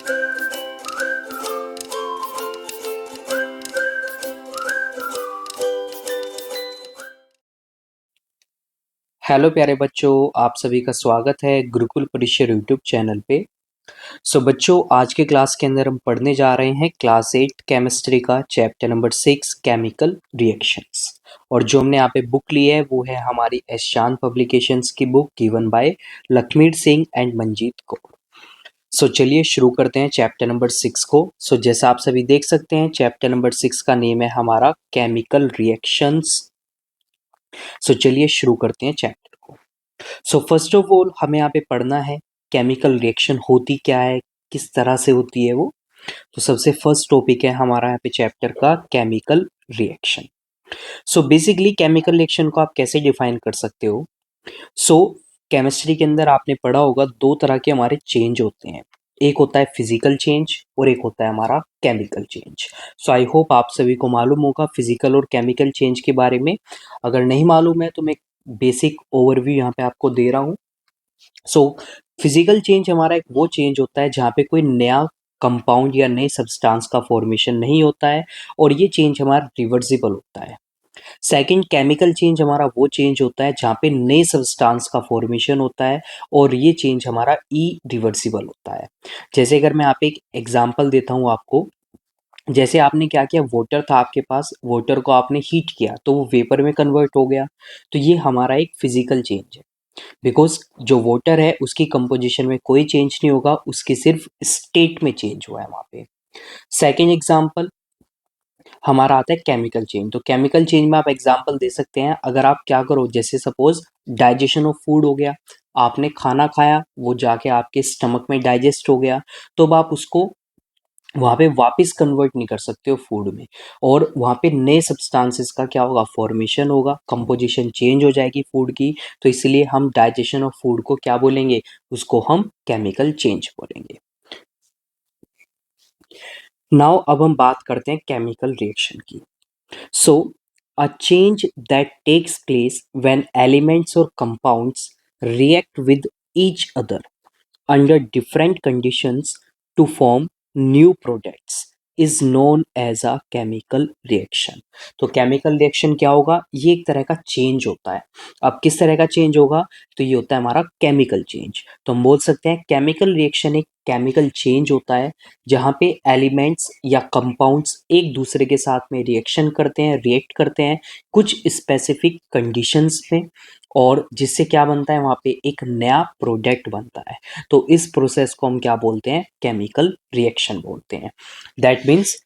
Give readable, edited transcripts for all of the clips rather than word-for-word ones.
Hello प्यारे बच्चों, आप सभी का स्वागत है गुरुकुल परिसर यूट्यूब चैनल पे। बच्चों, आज के क्लास के अंदर हम पढ़ने जा रहे हैं क्लास 8 केमिस्ट्री का चैप्टर नंबर 6 केमिकल रिएक्शंस। और जो हमने यहाँ पे बुक ली है वो है हमारी एस चांद पब्लिकेशंस की book given by Lakhmir Singh and Manjeet Kaur. चलिए शुरू करते हैं चैप्टर नंबर 6 को। जैसा आप सभी देख सकते हैं, चैप्टर नंबर 6 का नेम है हमारा केमिकल रिएक्शंस। चलिए शुरू करते हैं चैप्टर को। फर्स्ट ऑफ ऑल हमें यहाँ पे पढ़ना है केमिकल रिएक्शन होती क्या है, किस तरह से होती है वो। तो सबसे फर्स्ट टॉपिक है हमारा यहाँ पे चैप्टर का chemical reaction. Basically chemical reaction को आप कैसे डिफाइन कर सकते हो। केमिस्ट्री के अंदर आपने पढ़ा होगा दो तरह के हमारे चेंज होते हैं, एक होता है फिजिकल चेंज और एक होता है हमारा केमिकल चेंज। आई होप आप सभी को मालूम होगा फिजिकल और केमिकल चेंज के बारे में। अगर नहीं मालूम है तो मैं बेसिक ओवरव्यू यहाँ पे आपको दे रहा हूँ। फिजिकल चेंज हमारा एक वो चेंज होता है जहाँ पे कोई नया कंपाउंड या नए सब्सटेंस का फॉर्मेशन नहीं होता है और ये चेंज हमारा रिवर्सिबल होता है। सेकंड केमिकल चेंज हमारा वो चेंज होता है जहाँ पे नए सब्सटेंस का फॉर्मेशन होता है और ये चेंज हमारा इरिवर्सिबल होता है। जैसे अगर मैं यहाँ पे एक एग्जांपल देता हूँ आपको, जैसे आपने क्या किया, वाटर था आपके पास, वाटर को आपने हीट किया तो वो वेपर में कन्वर्ट हो गया। तो ये हमारा एक फिजिकल चेंज है, बिकॉज जो वाटर है उसकी कंपोजिशन में कोई चेंज नहीं होगा, उसकी सिर्फ स्टेट में चेंज हुआ है वहाँ पे। सेकेंड एग्जाम्पल हमारा आता है केमिकल चेंज। तो केमिकल चेंज में आप एग्जांपल दे सकते हैं, अगर आप क्या करो, जैसे सपोज डाइजेशन ऑफ फूड हो गया, आपने खाना खाया, वो जाके आपके स्टमक में डाइजेस्ट हो गया, तो अब आप उसको वहाँ पे वापस कन्वर्ट नहीं कर सकते हो फूड में, और वहाँ पे नए सब्सटेंसेस का क्या होगा, फॉर्मेशन होगा, कंपोजिशन चेंज हो जाएगी फूड की। तो इसलिए हम डाइजेशन ऑफ फूड को क्या बोलेंगे, उसको हम केमिकल चेंज बोलेंगे। नाउ अब हम बात करते हैं केमिकल रिएक्शन की। So, a change that takes place when elements or compounds react with each other under different conditions to form new products is known as a chemical reaction। तो chemical reaction क्या होगा, ये एक तरह का change होता है। अब किस तरह का चेंज होगा, तो ये होता है हमारा केमिकल चेंज। तो हम बोल सकते हैं केमिकल रिएक्शन एक केमिकल चेंज होता है जहाँ पे एलिमेंट्स या कंपाउंड्स एक दूसरे के साथ में रिएक्शन करते हैं, रिएक्ट करते हैं कुछ स्पेसिफिक कंडीशंस में, और जिससे क्या बनता है, वहाँ पे एक नया प्रोडक्ट बनता है। तो इस प्रोसेस को हम क्या बोलते हैं, केमिकल रिएक्शन बोलते हैं। That means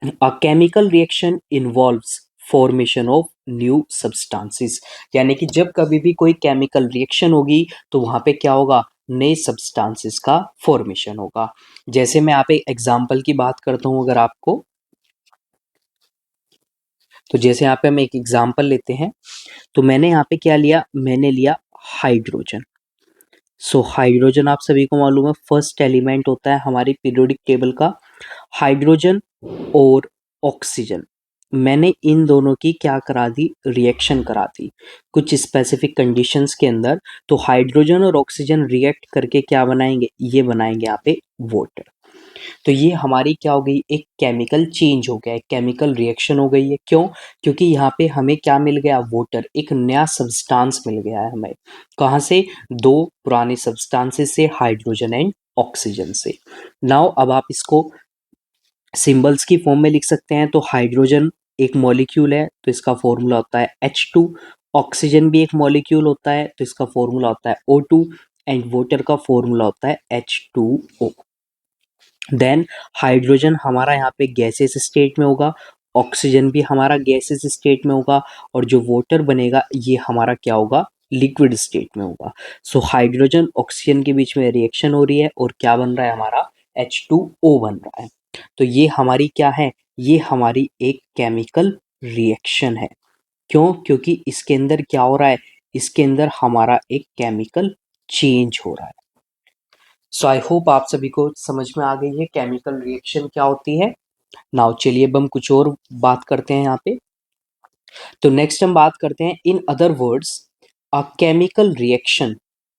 a chemical reaction involves formation of new substances. यानी कि जब कभी भी कोई केमिकल रिएक्शन होगी तो वहाँ पे क्या होगा, नए सब्सटेंसेस का फॉर्मेशन होगा। जैसे मैं यहाँ पे एग्जांपल की बात करता हूँ अगर आपको, तो जैसे यहाँ पे हम एक एग्जांपल लेते हैं, तो मैंने यहाँ पे क्या लिया, मैंने लिया हाइड्रोजन। हाइड्रोजन आप सभी को मालूम है फर्स्ट एलिमेंट होता है हमारी पीरियोडिक टेबल का। हाइड्रोजन और ऑक्सीजन, मैंने इन दोनों की क्या करा दी, रिएक्शन करा दी कुछ स्पेसिफिक कंडीशंस के अंदर। तो हाइड्रोजन और ऑक्सीजन रिएक्ट करके क्या बनाएंगे, ये बनाएंगे यहाँ पे वाटर। तो ये हमारी क्या हो गई, एक केमिकल चेंज हो गया है, केमिकल रिएक्शन हो गई है। क्यों, क्योंकि यहाँ पे हमें क्या मिल गया, वाटर, एक नया सब्सटेंस मिल गया है हमें। कहाँ से, दो पुराने सब्सटेंसेस से, हाइड्रोजन एंड ऑक्सीजन से। नाउ अब आप इसको सिंबल्स की फॉर्म में लिख सकते हैं। तो हाइड्रोजन एक मॉलिक्यूल है तो इसका फॉर्मूला होता है H2। ऑक्सीजन भी एक मॉलिक्यूल होता है तो इसका फॉर्मूला होता है O2। एंड वाटर का फॉर्मूला होता है H2O। देन हाइड्रोजन हमारा यहाँ पे गैसेस स्टेट में होगा, ऑक्सीजन भी हमारा गैसेस स्टेट में होगा, और जो वाटर बनेगा ये हमारा क्या होगा, लिक्विड स्टेट में होगा। हाइड्रोजन ऑक्सीजन के बीच में रिएक्शन हो रही है और क्या बन रहा है हमारा, H2O बन रहा है। तो ये हमारी क्या है, ये हमारी एक केमिकल रिएक्शन है। क्यों, क्योंकि इसके अंदर क्या हो रहा है, इसके अंदर हमारा एक केमिकल चेंज हो रहा है। आई होप आप सभी को समझ में आ गई है केमिकल रिएक्शन क्या होती है। नाउ चलिए अब हम कुछ और बात करते हैं यहाँ पे। तो नेक्स्ट हम बात करते हैं, in other words a chemical reaction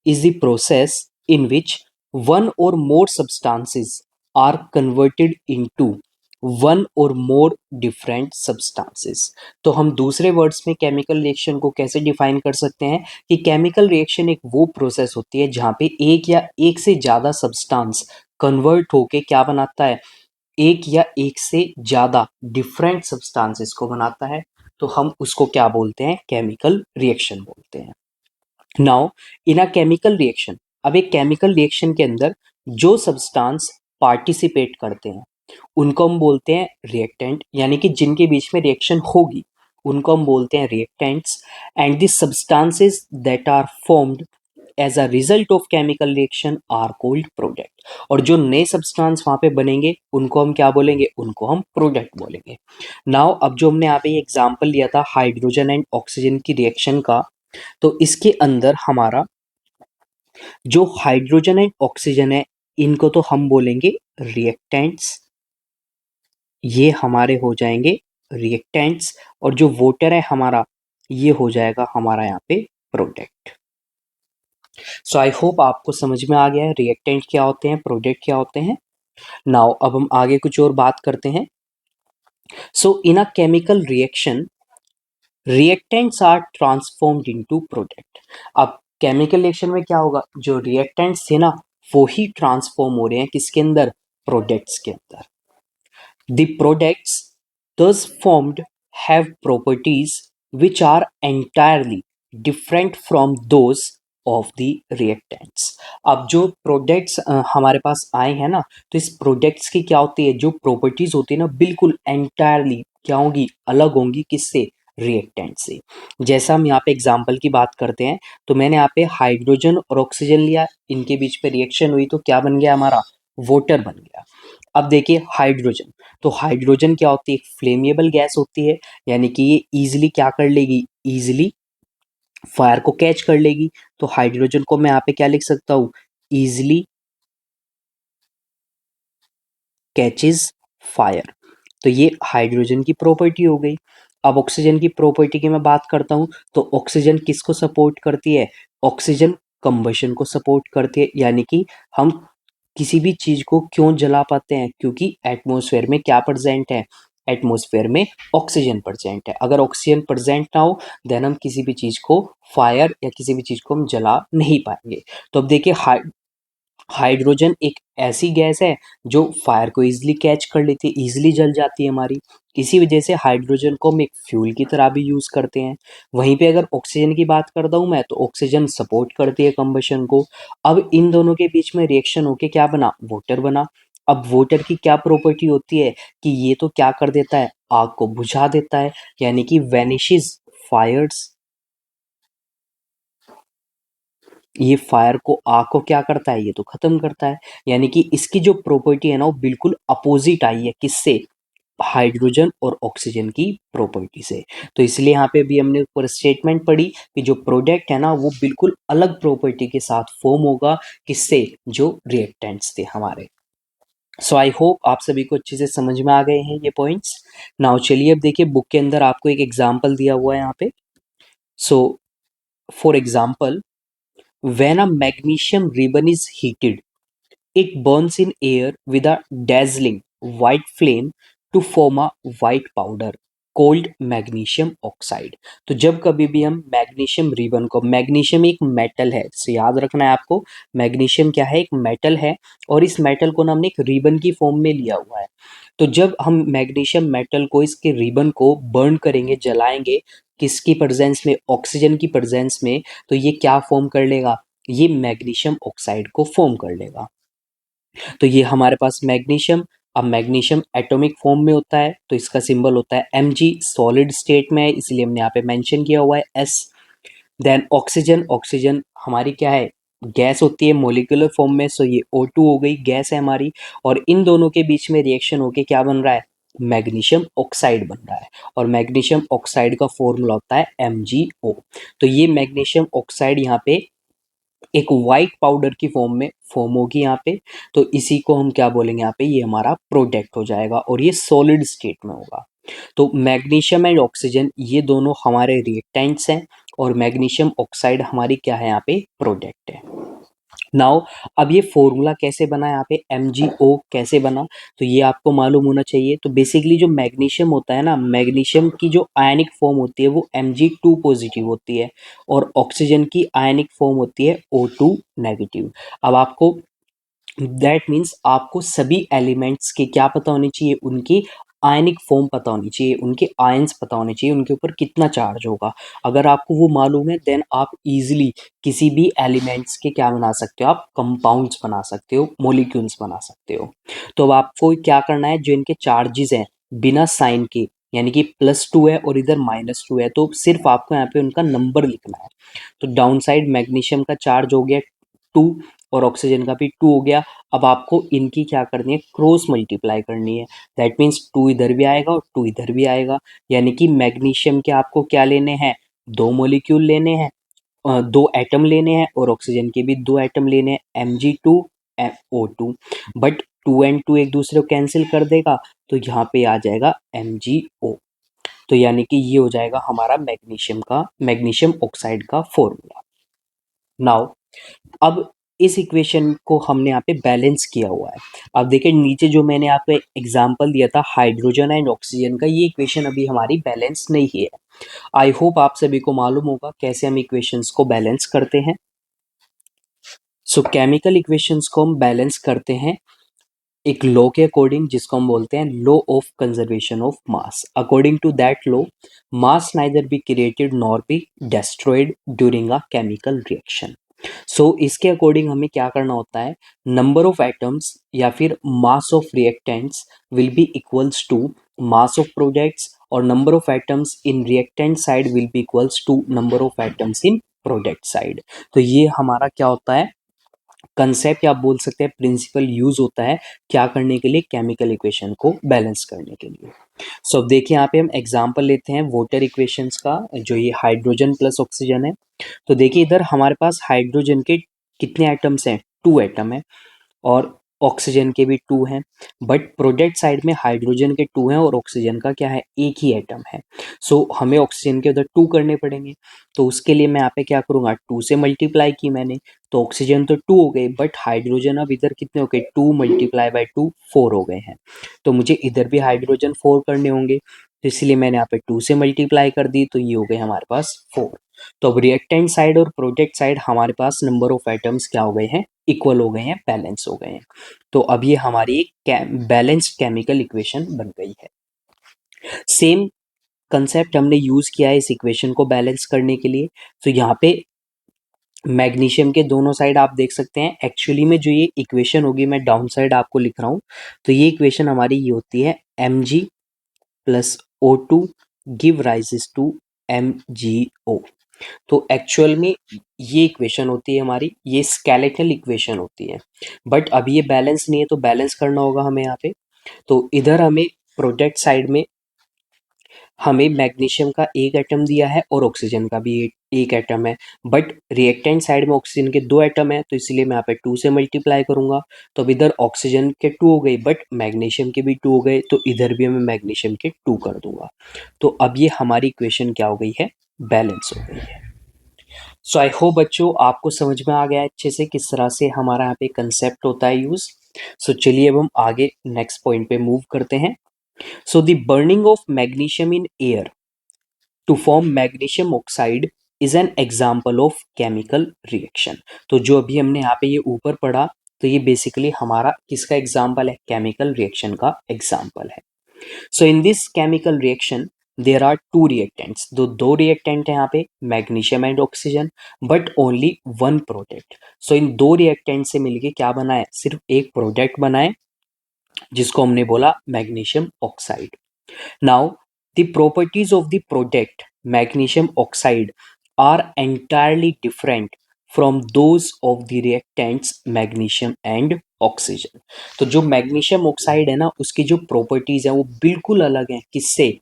is the process in which one or more substances are converted into one और मोर डिफरेंट सब्सटेंसेस। तो हम दूसरे वर्ड्स में केमिकल रिएक्शन को कैसे डिफाइन कर सकते हैं कि केमिकल रिएक्शन एक वो प्रोसेस होती है जहाँ पे एक या एक से ज़्यादा सब्सटेंस कन्वर्ट होके क्या बनाता है, एक या एक से ज़्यादा डिफरेंट सब्सटेंसेस को बनाता है। तो हम उसको क्या बोलते हैं, केमिकल रिएक्शन बोलते हैं। Now in a chemical reaction, अब एक केमिकल रिएक्शन के अंदर जो सब्सटेंस पार्टिसिपेट करते हैं उनको हम बोलते हैं रिएक्टेंट, यानी कि जिनके बीच में रिएक्शन होगी उनको हम बोलते हैं reactants. And the substances that are formed as a result of chemical reaction are called product. और जो नए सब्सटेंस वहां पे बनेंगे उनको हम क्या बोलेंगे, उनको हम प्रोडक्ट बोलेंगे। नाउ अब जो हमने यहाँ पे एग्जांपल लिया था हाइड्रोजन एंड ऑक्सीजन की रिएक्शन का, तो इसके अंदर हमारा जो हाइड्रोजन एंड ऑक्सीजन है इनको तो हम बोलेंगे रिएक्टेंट्स, ये हमारे हो जाएंगे रिएक्टेंट्स। और जो वोटर है हमारा ये हो जाएगा हमारा यहाँ पे प्रोडक्ट। सो आई होप आपको समझ में आ गया है रिएक्टेंट क्या होते हैं, प्रोडक्ट क्या होते हैं। नाउ अब हम आगे कुछ और बात करते हैं। So in a chemical reaction reactants are transformed into product. अब केमिकल रिएक्शन में क्या होगा, जो रिएक्टेंट्स थे ना वो ही ट्रांसफॉर्म हो रहे हैं किसके अंदर, प्रोडक्ट्स के अंदर। The products thus formed have properties which are entirely different from those of the reactants। अब जो प्रोडक्ट्स हमारे पास आए हैं ना, तो इस प्रोडक्ट्स की क्या होती है, जो प्रॉपर्टीज होती है ना बिल्कुल एंटायरली क्या होंगी, अलग होंगी किससे, रिएक्टेंट से। जैसा हम यहाँ पे एग्जांपल की बात करते हैं, तो मैंने यहाँ पे हाइड्रोजन और ऑक्सीजन लिया, इनके बीच पे रिएक्शन हुई तो क्या बन गया हमारा, वाटर बन गया। अब देखिए हाइड्रोजन, तो हाइड्रोजन क्या होती है, एक फ्लेमेबल गैस होती है, यानी कि ये इजीली क्या कर लेगी, इजीली फायर को कैच कर लेगी। तो हाइड्रोजन को मैं यहाँ पे क्या लिख सकता हूँ, इजीली कैचेस फायर। तो ये हाइड्रोजन की प्रॉपर्टी हो गई। अब ऑक्सीजन की प्रॉपर्टी की मैं बात करता हूँ, तो ऑक्सीजन किसको सपोर्ट करती है, ऑक्सीजन कंबशन को सपोर्ट करती है। यानी कि हम किसी भी चीज को क्यों जला पाते हैं, क्योंकि एटमॉस्फेयर में क्या प्रेजेंट है, एटमॉस्फेयर में ऑक्सीजन प्रेजेंट है। अगर ऑक्सीजन प्रेजेंट ना हो देन हम किसी भी चीज को फायर या किसी भी चीज को हम जला नहीं पाएंगे। तो अब देखिए हाइड्रोजन एक ऐसी गैस है जो फायर को इजीली कैच कर लेती है, इजीली जल जाती है हमारी। इसी वजह से हाइड्रोजन को हम एक फ्यूल की तरह भी यूज करते हैं। वहीं पे अगर ऑक्सीजन की बात करता हूँ मैं, तो ऑक्सीजन सपोर्ट करती है कंबशन को। अब इन दोनों के बीच में रिएक्शन होके क्या बना, वाटर बना। अब वाटर की क्या प्रॉपर्टी होती है कि ये तो क्या कर देता है, आग को बुझा देता है, यानी कि वैनिशेस फायर्स, ये फायर को, आग को क्या करता है, ये तो खत्म करता है। यानी कि इसकी जो प्रॉपर्टी है ना वो बिल्कुल अपोजिट आई है, किससे, हाइड्रोजन और ऑक्सीजन की प्रॉपर्टी से। तो इसलिए यहाँ पे भी हमने ऊपर स्टेटमेंट पढ़ी कि जो प्रोडक्ट है ना वो बिल्कुल अलग प्रॉपर्टी के साथ फॉर्म होगा, किससे, जो रिएक्टेंट्स थे हमारे। सो आई होप आप सभी को अच्छे से समझ में आ गए हैं ये पॉइंट्स। नाउ चलिए अब देखिए बुक के अंदर आपको एक एग्जाम्पल दिया हुआ है यहाँ पे। So for example, when a magnesium ribbon is heated, it burns in air with a dazzling white flame to form a white powder called magnesium oxide। तो जब कभी भी हम मैग्नीशियम रिबन को, मैग्नीशियम एक मेटल है, तो याद रखना है आपको, मैग्नीशियम क्या है, एक मेटल है। और इस मेटल को ना हमने एक रिबन की फॉर्म में लिया हुआ है। तो जब हम मैग्नीशियम मेटल को, इसके रिबन को बर्न करेंगे, जलाएंगे, किसकी प्रेजेंस में, ऑक्सीजन की प्रेजेंस में, तो ये क्या फॉर्म कर लेगा, ये मैग्नीशियम ऑक्साइड को फॉर्म कर लेगा। तो ये हमारे पास मैग्नीशियम, अब मैग्नीशियम एटॉमिक फॉर्म में होता है तो इसका सिंबल होता है Mg, सॉलिड स्टेट में है इसलिए हमने यहाँ पे मेंशन किया हुआ है S। देन ऑक्सीजन, ऑक्सीजन हमारी क्या है, गैस होती है मोलिकुलर फॉर्म में, सो ये O2 हो गई, गैस है हमारी। और इन दोनों के बीच में रिएक्शन होके क्या बन रहा है, मैग्नीशियम ऑक्साइड बन रहा है। और मैग्नीशियम ऑक्साइड का फॉर्मूला होता है MgO। तो ये मैग्नीशियम ऑक्साइड यहाँ पे एक वाइट पाउडर की फॉर्म में फॉर्म होगी यहाँ पे। तो इसी को हम क्या बोलेंगे यहाँ पे, ये हमारा प्रोडक्ट हो जाएगा और ये सॉलिड स्टेट में होगा। तो मैग्नीशियम एंड ऑक्सीजन ये दोनों हमारे रिएक्टेंट्स हैं और मैग्नीशियम ऑक्साइड हमारी क्या है, यहाँ पे प्रोडक्ट है। नाउ अब ये फॉर्मूला कैसे बना, यहाँ पे MgO कैसे बना, तो ये आपको मालूम होना चाहिए। तो बेसिकली जो मैग्नीशियम होता है ना, मैग्नीशियम की जो आयनिक फॉर्म होती है वो Mg2 पॉजिटिव होती है और ऑक्सीजन की आयनिक फॉर्म होती है O2 नेगेटिव। अब आपको दैट मीन्स आपको सभी एलिमेंट्स के क्या पता होनी चाहिए, उनकी आयनिक फॉर्म पता होनी चाहिए, उनके आयंस पता होने चाहिए, उनके ऊपर कितना चार्ज होगा। अगर आपको वो मालूम है देन आप इजीली किसी भी एलिमेंट्स के क्या बना सकते हो, आप कंपाउंड्स बना सकते हो, मॉलिक्यूल्स बना सकते हो। तो अब आपको क्या करना है, जो इनके चार्जेस हैं बिना साइन के, यानी कि +2 है और इधर -2 है, तो सिर्फ आपको यहाँ पे उनका नंबर लिखना है। तो डाउन साइड मैग्नीशियम का चार्ज हो गया 2 और ऑक्सीजन का भी 2 हो गया। अब आपको इनकी क्या करनी है, क्रॉस मल्टीप्लाई करनी है। दैट मीन्स 2 इधर भी आएगा और 2 इधर भी आएगा, यानी कि मैग्नीशियम के आपको क्या लेने हैं, 2 मॉलिक्यूल लेने हैं, 2 एटम लेने हैं और ऑक्सीजन के भी 2 एटम लेने हैं, Mg2 O2। बट 2 एंड 2 एक दूसरे को कैंसिल कर देगा, तो यहाँ पे आ जाएगा MgO। तो यानी कि ये हो जाएगा हमारा मैग्नीशियम ऑक्साइड का फॉर्मूला। नाउ अब इस इक्वेशन को हमने यहाँ पे बैलेंस किया हुआ है। अब देखिए नीचे जो मैंने आपको एग्जांपल दिया था हाइड्रोजन एंड ऑक्सीजन का, ये इक्वेशन अभी हमारी बैलेंस नहीं है। आई होप आप सभी को मालूम होगा कैसे हम इक्वेशंस को बैलेंस करते हैं। सो केमिकल इक्वेशंस को हम बैलेंस करते हैं एक लॉ के अकॉर्डिंग, जिसको हम बोलते हैं law of conservation of mass. According to that law, mass neither be created nor be destroyed during a chemical reaction. So इसके अकॉर्डिंग हमें क्या करना होता है, नंबर ऑफ एटम्स या फिर mass of reactants will be equals to mass of products, और number of atoms in reactant side will be equals to number of atoms in product side. तो ये हमारा क्या होता है, कंसेप्ट या आप बोल सकते हैं प्रिंसिपल यूज होता है क्या करने के लिए, केमिकल इक्वेशन को बैलेंस करने के लिए। सो अब देखिए यहाँ पे हम एग्जांपल लेते हैं वाटर इक्वेशंस का, जो ये हाइड्रोजन प्लस ऑक्सीजन है। तो देखिए इधर हमारे पास हाइड्रोजन के कितने एटम्स हैं, 2 एटम है, और ऑक्सीजन के भी 2 हैं। बट प्रोडक्ट साइड में हाइड्रोजन के 2 हैं और ऑक्सीजन का क्या है, एक ही एटम है। सो हमें ऑक्सीजन के उधर 2 करने पड़ेंगे। तो उसके लिए मैं यहाँ पे क्या करूँगा, 2 से मल्टीप्लाई की मैंने, तो ऑक्सीजन तो 2 हो गए, बट हाइड्रोजन अब इधर कितने हो गए, 2 × 2 4 हो गए हैं। तो मुझे इधर भी हाइड्रोजन 4 करने होंगे, तो इसलिए मैंने यहाँ पे 2 से मल्टीप्लाई कर दी, तो ये हो गए हमारे पास 4। तो अब रिएक्टेंट साइड और प्रोडक्ट साइड हमारे पास नंबर ऑफ एटम्स क्या हो गए हैं, इक्वल हो गए हैं, बैलेंस हो गए हैं। तो अब ये हमारी एक बैलेंस्ड केमिकल इक्वेशन बन गई है। सेम कंसेप्ट हमने यूज किया है इस इक्वेशन को बैलेंस करने के लिए। तो यहाँ पे मैग्नीशियम के दोनों साइड आप देख सकते हैं, एक्चुअली में जो ये इक्वेशन होगी, मैं डाउन साइड आपको लिख रहा हूँ। तो ये इक्वेशन हमारी ये होती है Mg + O2 give rises to MgO। तो एक्चुअल में ये इक्वेशन होती है हमारी, ये स्केलेटल इक्वेशन होती है। बट अभी ये बैलेंस नहीं है, तो बैलेंस करना होगा हमें यहाँ पे। तो इधर हमें प्रोडक्ट साइड में हमें मैग्नीशियम का एक एटम दिया है और ऑक्सीजन का भी एक एटम है। बट रिएक्टेंट साइड में ऑक्सीजन के 2 एटम है, तो इसलिए मैं यहाँ पे 2 से मल्टीप्लाई करूंगा। तो अब इधर ऑक्सीजन के 2 हो गए, बट मैग्नीशियम के भी 2 हो गए, तो इधर भी मैं मैग्नीशियम के 2 कर दूंगा। तो अब ये हमारी इक्वेशन क्या हो गई है, बैलेंस हो गई है। सो आई होप बच्चों आपको समझ में आ गया है अच्छे से किस तरह से हमारा यहाँ पे कंसेप्ट होता है यूज। सो चलिए अब हम आगे नेक्स्ट पॉइंट पे मूव करते हैं। So the burning of magnesium in air to form magnesium oxide is an example of chemical reaction. तो जो अभी हमने यहाँ पे ये ऊपर पढ़ा, तो ये बेसिकली हमारा किसका एग्जाम्पल है, केमिकल रिएक्शन का एग्जाम्पल है। So in this chemical reaction there are 2 reactants, दो रिएक्टेंट है यहाँ पे, magnesium and oxygen, but only 1 product. So in 2 reactant से मिलके क्या बना है, सिर्फ एक प्रोडक्ट बना है, जिसको हमने बोला magnesium oxide. Now the properties of the product magnesium oxide are entirely different from those of the reactants magnesium and oxygen। तो जो मैग्नीशियम ऑक्साइड है ना, उसकी जो प्रॉपर्टीज है वो बिल्कुल अलग है, किससे,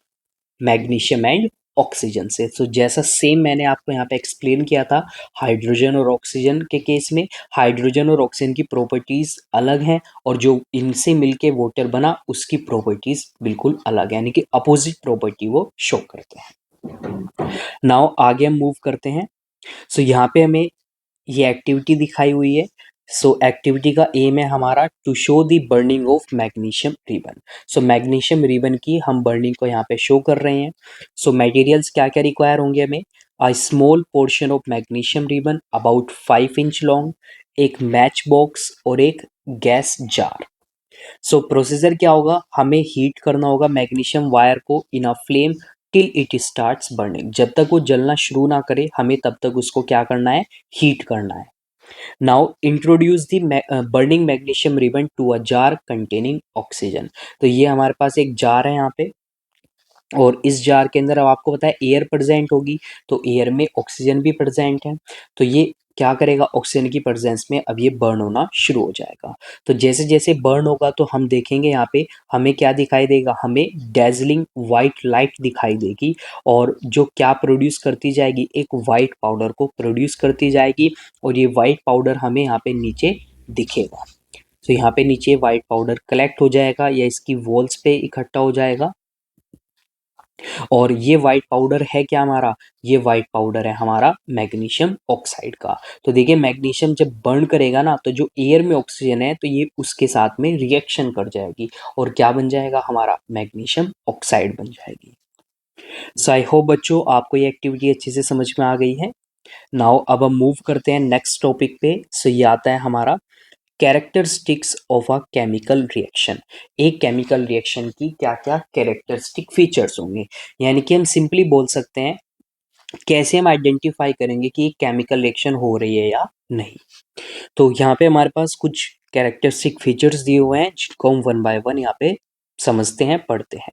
मैग्नीशियम एंड ऑक्सीजन से। तो जैसा सेम मैंने आपको यहाँ पे एक्सप्लेन किया था हाइड्रोजन और ऑक्सीजन के केस में, हाइड्रोजन और ऑक्सीजन की प्रॉपर्टीज अलग हैं, और जो इनसे मिलके वाटर बना उसकी प्रॉपर्टीज बिल्कुल अलग है, यानी कि अपोजिट प्रॉपर्टी वो शो करते हैं। नाउ आगे हम मूव करते हैं। सो यहाँ पे हमें ये एक्टिविटी दिखाई हुई है, सो एक्टिविटी का एम है हमारा to show the burning of magnesium ribbon. So magnesium ribbon की हम बर्निंग को यहाँ पे शो कर रहे हैं। सो मटेरियल्स क्या क्या रिक्वायर होंगे हमें, a small portion of magnesium ribbon about 5 inch long, एक मैच बॉक्स और एक गैस जार। सो प्रोसीजर क्या होगा, हमें हीट करना होगा मैग्नीशियम वायर को in a flame till it starts burning. जब तक वो जलना शुरू ना करे हमें तब तक उसको क्या करना है, हीट करना है। Now introduce the burning magnesium ribbon to a jar containing oxygen. तो ये हमारे पास एक जार है यहाँ पे, और इस जार के अंदर अब आपको पता है एयर प्रेजेंट होगी, तो एयर में ऑक्सीजन भी प्रेजेंट है। तो ये क्या करेगा, ऑक्सीजन की प्रेजेंस में अब ये बर्न होना शुरू हो जाएगा। तो जैसे जैसे बर्न होगा तो हम देखेंगे यहाँ पे हमें क्या दिखाई देगा, हमें डेजलिंग वाइट लाइट दिखाई देगी, और जो क्या प्रोड्यूस करती जाएगी, एक वाइट पाउडर को प्रोड्यूस करती जाएगी, और ये वाइट पाउडर हमें यहाँ पे नीचे दिखेगा। तो यहाँ पे नीचे वाइट पाउडर कलेक्ट हो जाएगा या इसकी वॉल्स पे इकट्ठा हो जाएगा। और ये वाइट पाउडर है क्या हमारा, ये वाइट पाउडर है हमारा मैग्नीशियम ऑक्साइड का। तो देखिए मैग्नीशियम जब बर्न करेगा ना, तो जो एयर में ऑक्सीजन है तो ये उसके साथ में रिएक्शन कर जाएगी, और क्या बन जाएगा हमारा, मैग्नीशियम ऑक्साइड बन जाएगी। सो आई होप बच्चों आपको ये एक्टिविटी अच्छे से समझ में आ गई है। नाउ अब हम मूव करते हैं नेक्स्ट टॉपिक पे। सो ये आता है हमारा characteristics of a chemical reaction. एक केमिकल रिएक्शन की क्या क्या कैरेक्टरिस्टिक फीचर्स होंगे, यानी कि हम सिंपली बोल सकते हैं कैसे हम आइडेंटिफाई करेंगे कि केमिकल रिएक्शन हो रही है या नहीं। तो यहाँ पे हमारे पास कुछ कैरेक्टरिस्टिक फीचर्स दिए हुए हैं जिनको हम वन बाय वन यहाँ पे समझते हैं, पढ़ते हैं।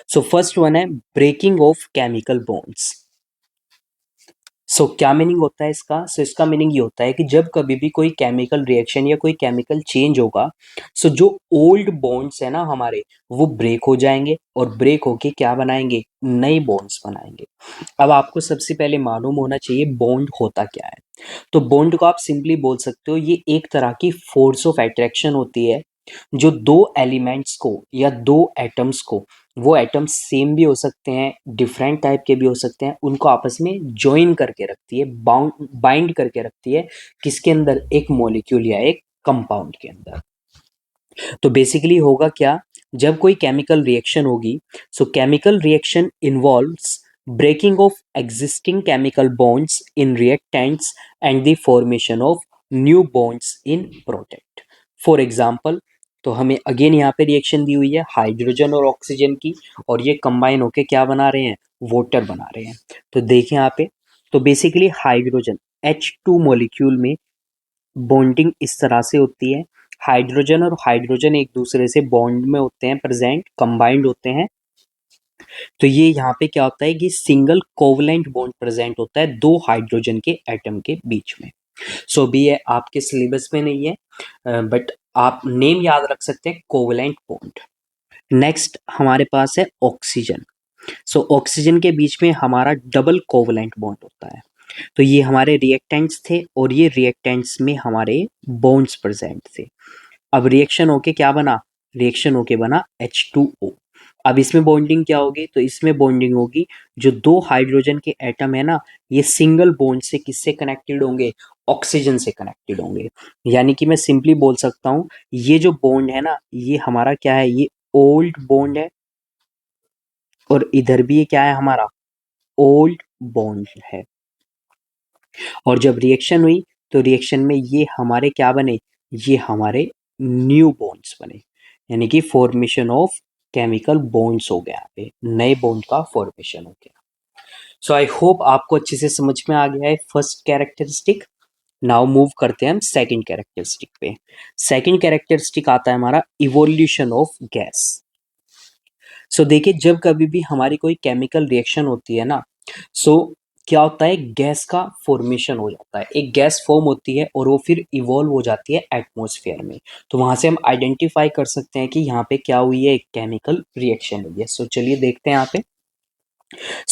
सो फर्स्ट वन है ब्रेकिंग ऑफ केमिकल बॉन्ड्स। सो क्या मीनिंग होता है इसका, इसका मीनिंग ये होता है कि जब कभी भी कोई केमिकल रिएक्शन या कोई केमिकल चेंज होगा, जो ओल्ड बॉन्ड्स है ना हमारे, वो ब्रेक हो जाएंगे, और ब्रेक होके क्या बनाएंगे, नए बॉन्ड्स बनाएंगे। अब आपको सबसे पहले मालूम होना चाहिए बॉन्ड होता क्या है। तो बॉन्ड को आप सिंपली बोल सकते हो ये एक तरह की फोर्स ऑफ अट्रैक्शन होती है, जो दो एलिमेंट्स को या दो एटम्स को, वो एटम्स सेम भी हो सकते हैं, डिफरेंट टाइप के भी हो सकते हैं, उनको आपस में ज्वाइन करके रखती है, बाइंड करके रखती है, किसके अंदर, एक मॉलिक्यूल या एक कंपाउंड के अंदर। तो बेसिकली होगा क्या, जब कोई केमिकल रिएक्शन होगी, chemical reaction involves breaking of existing chemical bonds in reactants and the formation of new bonds in product. For example, तो हमें अगेन यहाँ पे रिएक्शन दी हुई है हाइड्रोजन और ऑक्सीजन की, और ये कंबाइन होके क्या बना रहे हैं, वाटर बना रहे हैं। तो देखें यहाँ पे, तो बेसिकली हाइड्रोजन H2 मॉलिक्यूल में बॉन्डिंग इस तरह से होती है, हाइड्रोजन और हाइड्रोजन एक दूसरे से बॉन्ड में होते हैं, प्रेजेंट कंबाइंड होते हैं। तो ये यहाँ पे क्या होता है कि सिंगल कोवलेंट बॉन्ड प्रेजेंट होता है दो हाइड्रोजन के एटम के बीच में। भी ये आपके सिलेबस में नहीं है, बट आप नेम याद रख सकते हैं, कोवलेंट बॉन्ड। नेक्स्ट हमारे पास है ऑक्सीजन। ऑक्सीजन के बीच में हमारा डबल कोवलेंट बॉन्ड होता है। तो ये हमारे रिएक्टेंट्स थे, और ये रिएक्टेंट्स में हमारे बॉन्ड्स प्रेजेंट थे। अब रिएक्शन होके क्या बना, रिएक्शन होके बना H2O। अब इसमें बॉन्डिंग क्या होगी, तो इसमें बॉन्डिंग होगी, जो दो हाइड्रोजन के एटम है ना, ये सिंगल बॉन्ड से किससे कनेक्टेड होंगे, ऑक्सीजन से कनेक्टेड होंगे। यानी कि मैं सिंपली बोल सकता हूँ ये जो बॉन्ड है ना, ये हमारा क्या है, ये ओल्ड बॉन्ड है, और इधर भी ये क्या है हमारा, ओल्ड बॉन्ड है। और जब रिएक्शन हुई, तो रिएक्शन में ये हमारे क्या बने, ये हमारे न्यू बॉन्ड्स बने, यानी कि फॉर्मेशन ऑफ केमिकल बॉन्ड्स हो गया, यहाँ पे नए बॉन्ड का फॉर्मेशन हो गया। आई होप आपको अच्छे से समझ में आ गया है फर्स्ट कैरेक्टरिस्टिक। नाउ मूव करते हैं हम सेकंड कैरेक्टरिस्टिक पे। सेकंड कैरेक्टरिस्टिक आता है हमारा इवोल्यूशन ऑफ गैस। देखिए जब कभी भी हमारी कोई केमिकल रिएक्शन होती है ना, सो क्या होता है, गैस का फॉर्मेशन हो जाता है, एक गैस फॉर्म होती है, और वो फिर इवॉल्व हो जाती है एटमॉस्फेयर में। तो वहां से हम आइडेंटिफाई कर सकते हैं कि यहाँ पे क्या हुई है, एक केमिकल रिएक्शन हुई है। चलिए देखते हैं यहाँ पे।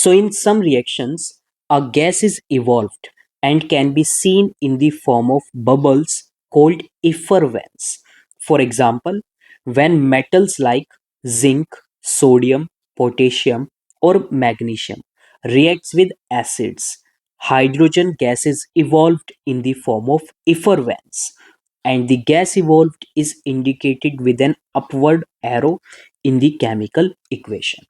In some reactions, a gas is evolved and can be seen in the form of bubbles called effervescence. For example, when metals like zinc, sodium, potassium, or magnesium reacts with acids, hydrogen gas is evolved in the form of effervescence. and the gas evolved is indicated with an upward arrow in the chemical equation.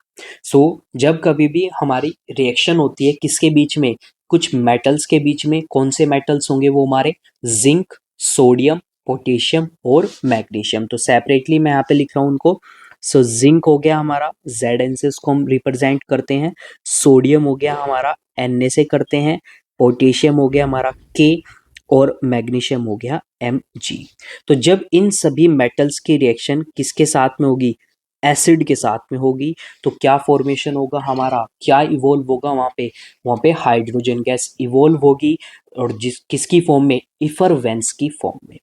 So जब कभी भी हमारी reaction होती है किसके बीच में, कुछ metals के बीच में, कौन से मेटल्स होंगे वो हमारे जिंक, सोडियम, पोटेशियम और मैग्नीशियम। तो सेपरेटली मैं यहाँ पे लिख रहा हूँ उनको। सो जिंक हो गया हमारा, Zn से इसको हम रिप्रेजेंट करते हैं। सोडियम हो गया हमारा, Na से करते हैं। पोटेशियम हो गया हमारा K, और मैग्नीशियम हो गया Mg। तो जब इन सभी मेटल्स की रिएक्शन किसके साथ में होगी, एसिड के साथ में होगी, तो क्या फॉर्मेशन होगा हमारा, क्या इवोल्व होगा वहाँ पे हाइड्रोजन गैस इवोल्व होगी, और जिस किसकी फॉर्म में, इफरवेंस की फॉर्म में।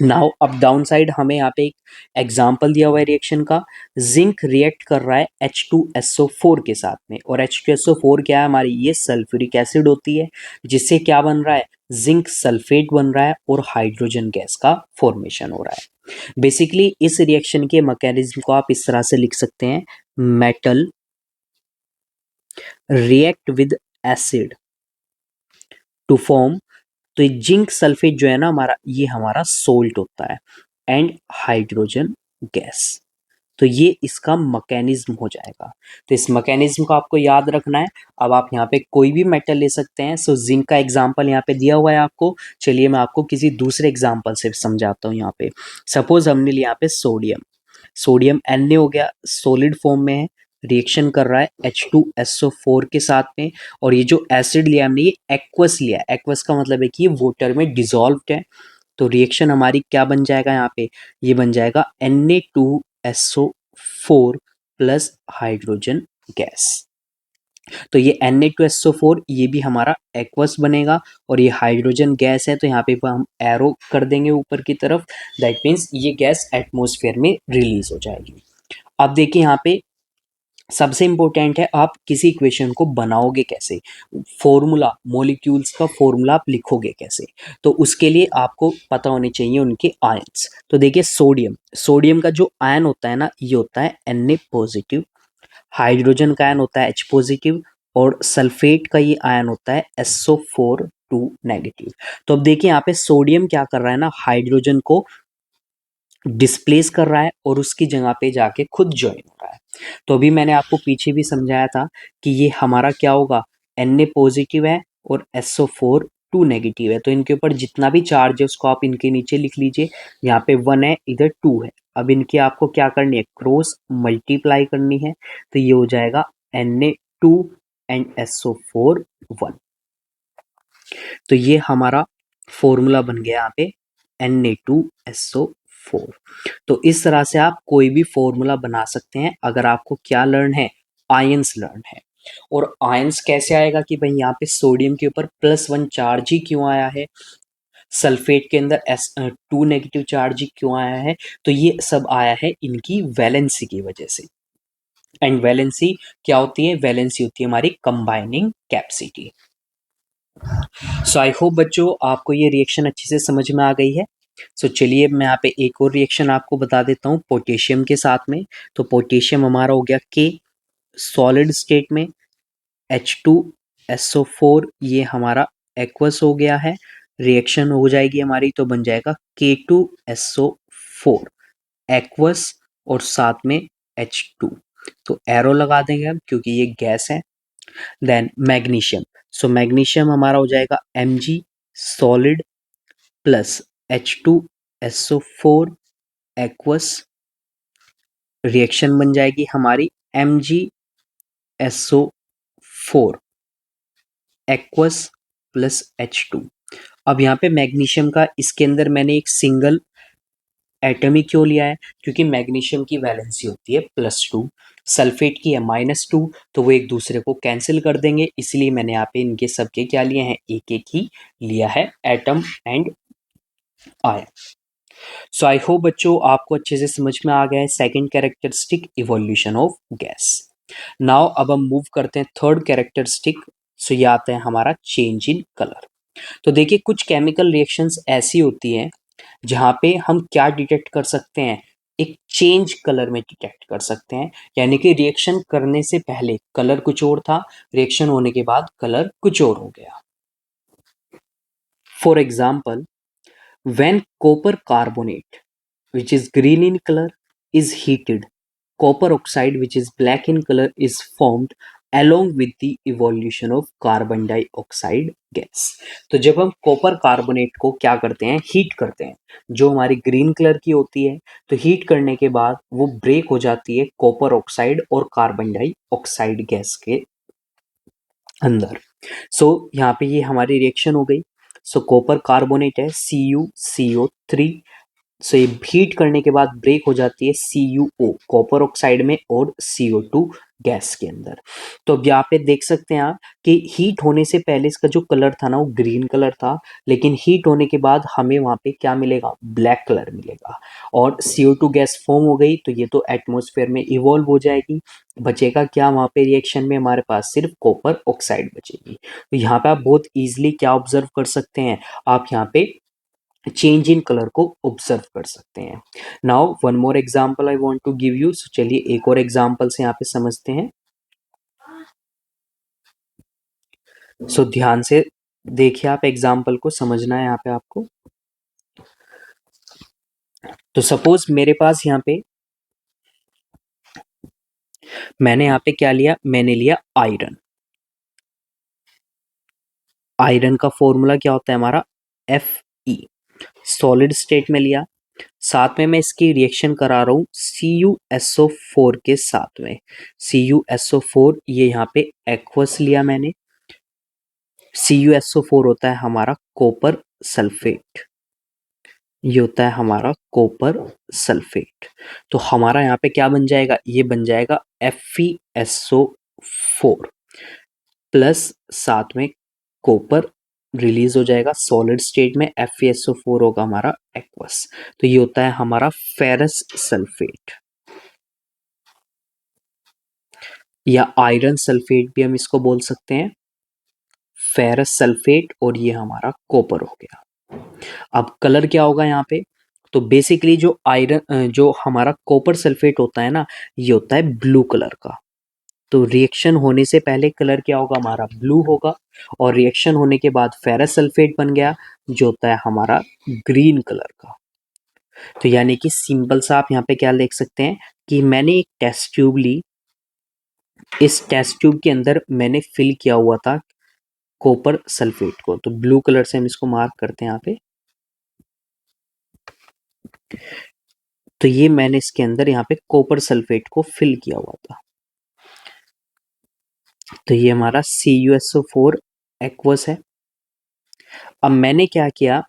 नाउ अब डाउन साइड हमें यहाँ पे एक एग्जाम्पल दिया हुआ है रिएक्शन का। जिंक रिएक्ट कर रहा है H2SO4 के साथ में, और H2SO4 क्या है हमारी, ये सल्फ्यूरिक एसिड होती है, जिससे क्या बन रहा है, जिंक सल्फेट बन रहा है और हाइड्रोजन गैस का फॉर्मेशन हो रहा है। बेसिकली इस रिएक्शन के मैकेनिज्म को आप इस तरह से लिख सकते हैं, metal react with acid to form, तो ये जिंक सल्फेट जो है ना हमारा, ये हमारा सोल्ट होता है, एंड हाइड्रोजन गैस। तो ये इसका मैकेनिज्म हो जाएगा। तो इस मैकेनिज्म को आपको याद रखना है। अब आप यहाँ पे कोई भी मेटल ले सकते हैं। सो जिंक का एग्जांपल यहाँ पे दिया हुआ है आपको। चलिए मैं आपको किसी दूसरे एग्जांपल से समझाता हूँ। यहाँ पे सपोज हमने लिया यहाँ पे सोडियम, सोडियम Na हो गया, सॉलिड फॉर्म में है, रिएक्शन कर रहा है H2SO4 के साथ में, और ये जो एसिड लिया हमने ये एक्वस लिया। एक्वस का मतलब है कि ये वाटर में डिजॉल्व्ड है। तो रिएक्शन हमारी क्या बन जाएगा यहाँ पे, ये बन जाएगा Na2SO4 प्लस हाइड्रोजन गैस। तो ये Na2SO4 ये भी हमारा एक्वस बनेगा, और ये हाइड्रोजन गैस है, तो यहाँ पे हम एरो कर देंगे ऊपर की तरफ। दैट मीन्स ये गैस एटमॉस्फेयर में रिलीज हो जाएगी। अब देखिए यहाँ पे सबसे इंपॉर्टेंट है, आप किसी इक्वेशन को बनाओगे कैसे, फॉर्मूला, मॉलिक्यूल्स का फॉर्मूला आप लिखोगे कैसे, तो उसके लिए आपको पता होने चाहिए उनके आयन्स। तो देखिए सोडियम, सोडियम का जो आयन होता है ना, ये होता है Na पॉजिटिव, हाइड्रोजन का आयन होता है H पॉजिटिव, और सल्फेट का ये आयन होता है SO4 2 नेगेटिव। तो अब देखिए यहाँ पे सोडियम क्या कर रहा है ना, हाइड्रोजन को डिस्प्लेस कर रहा है और उसकी जगह पे जाके खुद ज्वाइन हो रहा है। तो अभी मैंने आपको पीछे भी समझाया था कि ये हमारा क्या होगा, Na पॉजिटिव है और SO4 2 नेगेटिव है, तो इनके ऊपर जितना भी चार्ज है उसको आप इनके नीचे लिख लीजिए। यहाँ पे 1 है, इधर 2 है। अब इनकी आपको क्या करनी है, क्रॉस मल्टीप्लाई करनी है, तो ये हो जाएगा Na2 एंड SO4 1। तो ये हमारा फॉर्मूला बन गया यहाँ पे Na2SO4। तो इस तरह से आप कोई भी फॉर्मूला बना सकते हैं अगर आपको क्या लर्न है, आयंस लर्न है। और आयंस कैसे आएगा कि भाई यहाँ पे सोडियम के ऊपर +1 चार्ज ही क्यों आया है, सल्फेट के अंदर S2 नेगेटिव चार्ज ही क्यों आया है, तो ये सब आया है इनकी वैलेंसी की वजह से। एंड वैलेंसी क्या होती है, वैलेंसी होती है हमारी combining capacity. So I hope बच्चों आपको ये रिएक्शन अच्छे से समझ में आ गई है। सो चलिए मैं यहाँ पे एक और रिएक्शन आपको बता देता हूँ पोटेशियम के साथ में। तो पोटेशियम हमारा हो गया K, सॉलिड स्टेट में, H2SO4 ये हमारा एक्वस हो गया है, रिएक्शन हो जाएगी हमारी, तो बन जाएगा K2SO4 एक्वस और साथ में H2। तो एरो लगा देंगे हम क्योंकि ये गैस है। देन मैग्नीशियम, सो मैग्नीशियम हमारा हो जाएगा Mg solid plus H2SO4 aqueous, reaction बन जाएगी हमारी MgSO4 एक्वस प्लस H2। अब यहाँ पे मैग्नीशियम का इसके अंदर मैंने एक सिंगल एटम ही क्यों लिया है, क्योंकि मैग्नीशियम की वैलेंसी होती है +2, सल्फेट की है -2, तो वो एक दूसरे को कैंसिल कर देंगे, इसलिए मैंने यहाँ पे इनके सबके क्या लिए हैं, एक एक ही लिया है atom and ion. So I hope बच्चों आपको अच्छे से समझ में आ गया है second characteristic evolution of gas. Now अब हम मूव करते हैं थर्ड कैरेक्टरिस्टिक। सो ये आता है हमारा चेंज इन कलर। तो देखिए कुछ केमिकल रिएक्शंस ऐसी होती हैं जहाँ पे हम क्या डिटेक्ट कर सकते हैं, एक चेंज कलर में डिटेक्ट कर सकते हैं, यानी कि रिएक्शन करने से पहले कलर कुछ और था, रिएक्शन होने के बाद कलर कुछ और हो गया। For example When copper carbonate, which is green in color, is heated, copper oxide, which is black in color, is formed along with the evolution of carbon dioxide gas. तो जब हम कॉपर कार्बोनेट को क्या करते हैं, heat करते हैं, जो हमारी ग्रीन कलर की होती है, तो हीट करने के बाद वो ब्रेक हो जाती है कॉपर ऑक्साइड और कार्बन डाइऑक्साइड गैस के अंदर। यहाँ पे ये हमारी रिएक्शन हो गई। कॉपर कार्बोनेट है CuCO3। ये हीट करने के बाद ब्रेक हो जाती है CuO कॉपर ऑक्साइड में और CO2 गैस के अंदर। तो अब यहाँ पे देख सकते हैं आप कि हीट होने से पहले इसका जो कलर था ना वो ग्रीन कलर था, लेकिन हीट होने के बाद हमें वहाँ पे क्या मिलेगा, ब्लैक कलर मिलेगा और CO2 गैस फॉर्म हो गई। तो ये तो एटमॉस्फेयर में इवॉल्व हो जाएगी, बचेगा क्या वहाँ पे रिएक्शन में, हमारे पास सिर्फ कॉपर ऑक्साइड बचेगी। तो यहाँ पे आप बहुत ईजिली क्या ऑब्जर्व कर सकते हैं, आप यहाँ पे चेंज इन कलर को ऑब्जर्व कर सकते हैं। Now one more example I want to give you. चलिए एक और एग्जांपल से यहाँ पे समझते हैं। ध्यान से देखिए, आप एग्जांपल को समझना है यहाँ पे आपको। तो सपोज मेरे पास यहाँ पे मैंने यहाँ पे क्या लिया, मैंने लिया आयरन। आयरन का फॉर्मूला क्या होता है हमारा, Fe। सॉलिड स्टेट में लिया, साथ में मैं इसकी रिएक्शन करा रहा हूँ CuSO4 के साथ में। CuSO4 ये यहाँ पे एक्वस लिया मैंने। CuSO4 होता है हमारा कॉपर सल्फेट, ये होता है हमारा कॉपर सल्फेट। तो हमारा यहाँ पे क्या बन जाएगा, ये बन जाएगा FeSO4 प्लस साथ में कॉपर रिलीज हो जाएगा सॉलिड स्टेट में, FeSO4 होगा हमारा एक्वस। तो ये होता है हमारा फेरस सल्फेट या आयरन सल्फेट भी हम इसको बोल सकते हैं, फेरस सल्फेट। और ये हमारा कॉपर हो गया। अब कलर क्या होगा यहाँ पे, तो बेसिकली जो आयरन जो हमारा कॉपर सल्फेट होता है ना, ये होता है ब्लू कलर का। तो रिएक्शन होने से पहले कलर क्या होगा हमारा, ब्लू होगा, और रिएक्शन होने के बाद फेरस सल्फेट बन गया जो होता है हमारा ग्रीन कलर का। तो यानी कि सिंपल सा आप यहाँ पे क्या लिख सकते हैं कि मैंने एक टेस्ट ट्यूब ली, इस टेस्ट ट्यूब के अंदर मैंने फिल किया हुआ था कॉपर सल्फेट को। तो ब्लू कलर से हम इसको मार्क करते हैं यहाँ पे। तो ये मैंने इसके अंदर यहाँ पे कॉपर सल्फेट को फिल किया हुआ था। तो ये हमारा CuSO4 एक्वस है। अब मैंने क्या किया,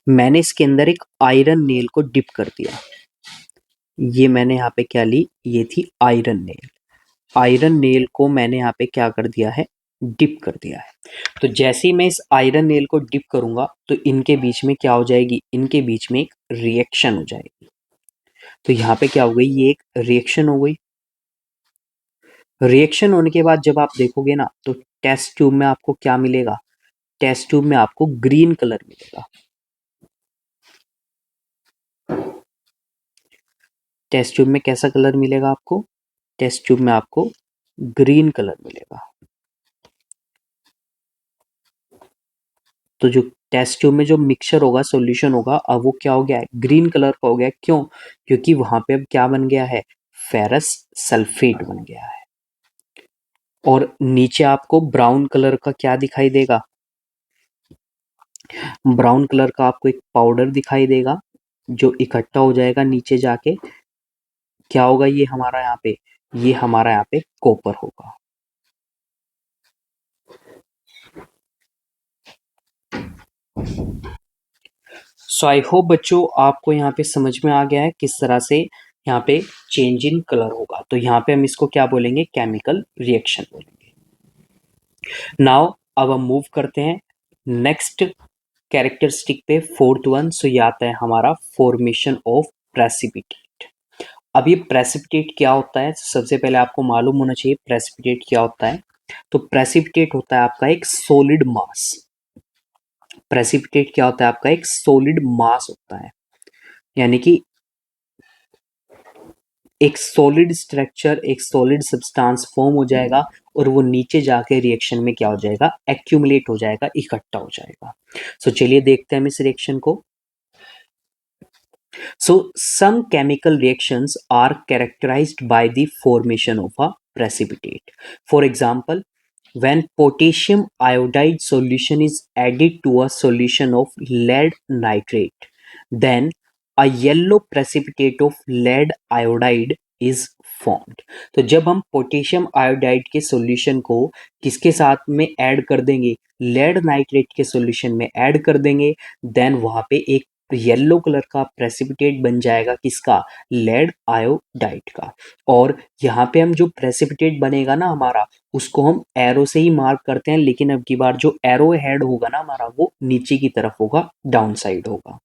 मैंने इसके अंदर एक आयरन नेल को डिप कर दिया। ये मैंने यहाँ पे क्या ली, ये थी आयरन नेल। आयरन नेल को मैंने यहाँ पे क्या कर दिया है, डिप कर दिया है। तो जैसे ही मैं इस आयरन नेल को डिप करूंगा तो इनके बीच में क्या हो जाएगी, इनके बीच में एक रिएक्शन हो जाएगी। तो यहाँ पे क्या हो गई, ये एक रिएक्शन हो गई। रिएक्शन होने के बाद जब आप देखोगे ना तो टेस्ट ट्यूब में आपको क्या मिलेगा, टेस्ट ट्यूब में आपको ग्रीन कलर मिलेगा। टेस्ट ट्यूब में कैसा कलर मिलेगा आपको, टेस्ट ट्यूब में आपको ग्रीन कलर मिलेगा। तो जो टेस्ट ट्यूब में जो मिक्सचर होगा, सॉल्यूशन होगा, अब वो क्या हो गया है, ग्रीन कलर का हो गया। क्यों, क्योंकि वहां पे अब क्या बन गया है, फेरस सल्फेट बन गया है। और नीचे आपको ब्राउन कलर का क्या दिखाई देगा, ब्राउन कलर का आपको एक पाउडर दिखाई देगा जो इकट्ठा हो जाएगा नीचे जाके। क्या होगा ये हमारा यहाँ पे, ये हमारा यहाँ पे कॉपर होगा। सो आई होप बच्चों आपको यहाँ पे समझ में आ गया है किस तरह से यहाँ पे चेंज इन कलर होगा। तो यहाँ पे हम इसको क्या बोलेंगे, केमिकल रिएक्शन बोलेंगे। नाउ अब हम मूव करते हैं नेक्स्ट कैरेक्टरिस्टिक पे, फोर्थ वन। सो ये आता है हमारा फॉर्मेशन ऑफ प्रेसिपिटेट। अब ये प्रेसिपिटेट क्या होता है, सबसे पहले आपको मालूम होना चाहिए प्रेसिपिटेट क्या होता है। तो प्रेसिपिटेट होता है आपका एक सॉलिड मास। प्रेसिपिटेट क्या होता है आपका, एक सॉलिड मास होता है। यानी कि एक सॉलिड स्ट्रक्चर, एक सॉलिड सब्सटेंस फॉर्म हो जाएगा और वो नीचे जाके रिएक्शन में क्या हो जाएगा, एक्यूमुलेट हो जाएगा, इकट्ठा हो जाएगा। सो चलिए देखते हैं हम इस रिएक्शन को। So some chemical reactions are characterized by the formation of a precipitate. For example, when potassium iodide solution is added to a solution of lead nitrate, then a yellow precipitate of lead iodide is formed. तो जब हम potassium iodide के solution को किसके साथ में add कर देंगे, लेड नाइट्रेट के सॉल्यूशन में ऐड कर देंगे, देन वहां पे एक येलो कलर का प्रेसिपिटेट बन जाएगा, किसका, लेड आयोडाइड का। और यहाँ पे हम जो प्रेसिपिटेट बनेगा ना हमारा, उसको हम एरो से ही मार्क करते हैं, लेकिन अब की बार जो एरो हेड होगा ना हमारा, वो नीचे की तरफ होगा, डाउन साइड होगा।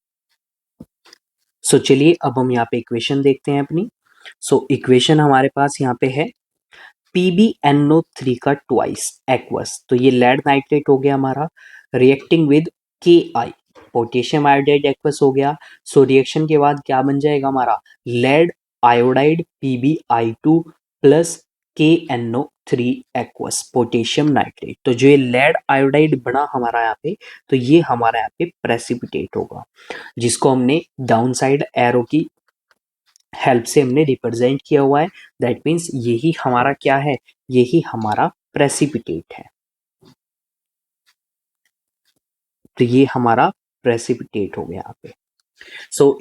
सो चलिए अब हम यहाँ पे इक्वेशन देखते हैं अपनी। सो इक्वेशन हमारे पास यहाँ पे है PbNO3 का ट्वाइस एक्वस, तो ये लेड नाइट्रेट हो गया हमारा, reacting with Ki, potassium iodide aqueous हो गया। सो रिएक्शन के बाद क्या बन जाएगा हमारा, lead iodide PbI2 plus KNO3 aqueous, potassium nitrate. तो जो ये लेड आयोडाइड बना हमारा यहाँ पे, तो ये हमारा यहाँ पे प्रेसिपिटेट होगा, जिसको हमने डाउन साइड एरो की हेल्प से हमने रिप्रेजेंट किया हुआ है। दैट मीन्स यही हमारा क्या है, यही हमारा प्रेसिपिटेट है। तो ये हमारा प्रेसिपिटेट हो गया यहाँ पे। सो